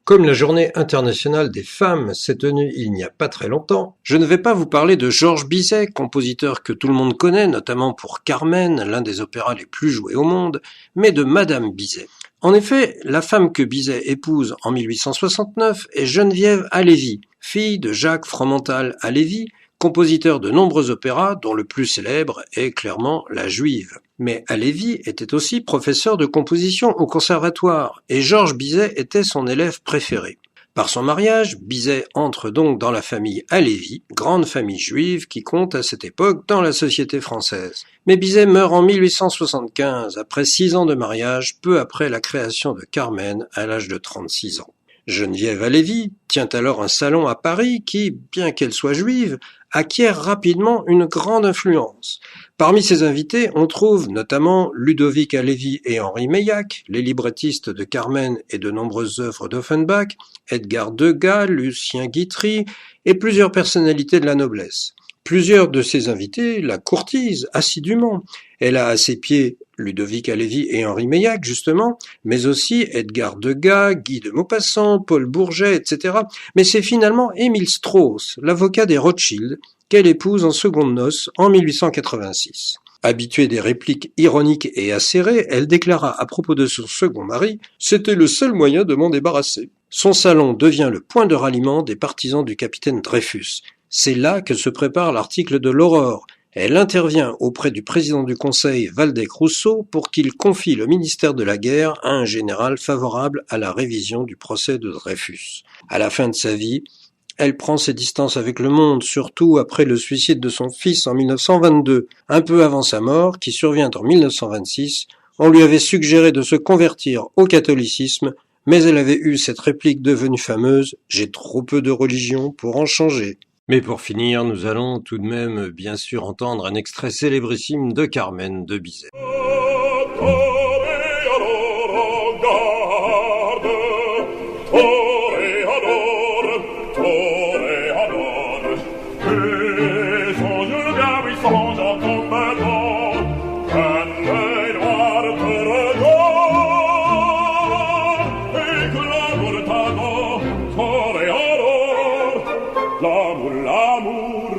Comme la Journée internationale des femmes s'est tenue il n'y a pas très longtemps, je ne vais pas vous parler de Georges Bizet, compositeur que tout le monde connaît, notamment pour Carmen, l'un des opéras les plus joués au monde, mais de Madame Bizet. En effet, la femme que Bizet épouse en 1869 est Geneviève Halévy, fille de Jacques Fromental Halévy, compositeur de nombreux opéras dont le plus célèbre est clairement La Juive. Mais Halévy était aussi professeur de composition au conservatoire et Georges Bizet était son élève préféré. Par son mariage, Bizet entre donc dans la famille Halévy, grande famille juive qui compte à cette époque dans la société française. Mais Bizet meurt en 1875, après 6 ans de mariage, peu après la création de Carmen à l'âge de 36 ans. Geneviève Halévy tient alors un salon à Paris qui, bien qu'elle soit juive, acquiert rapidement une grande influence. Parmi ses invités, on trouve notamment Ludovic Halévy et Henri Meillac, les librettistes de Carmen et de nombreuses œuvres d'Offenbach, Edgar Degas, Lucien Guitry et plusieurs personnalités de la noblesse. Plusieurs de ses invités la courtisent assidûment. Elle a à ses pieds Ludovic Halévy et Henri Meillac, justement, mais aussi Edgar Degas, Guy de Maupassant, Paul Bourget, etc. Mais c'est finalement Émile Strauss, l'avocat des Rothschild, qu'elle épouse en secondes noces en 1886. Habituée des répliques ironiques et acérées, elle déclara à propos de son second mari « C'était le seul moyen de m'en débarrasser ». Son salon devient le point de ralliement des partisans du capitaine Dreyfus. C'est là que se prépare l'article de l'Aurore. Elle intervient auprès du président du Conseil, Waldeck-Rousseau, pour qu'il confie le ministère de la Guerre à un général favorable à la révision du procès de Dreyfus. À la fin de sa vie, elle prend ses distances avec le monde, surtout après le suicide de son fils en 1922. Un peu avant sa mort, qui survient en 1926, on lui avait suggéré de se convertir au catholicisme, mais elle avait eu cette réplique devenue fameuse « J'ai trop peu de religion pour en changer ». Mais pour finir, nous allons tout de même bien sûr entendre un extrait célébrissime de Carmen de Bizet. L'amour, l'amour,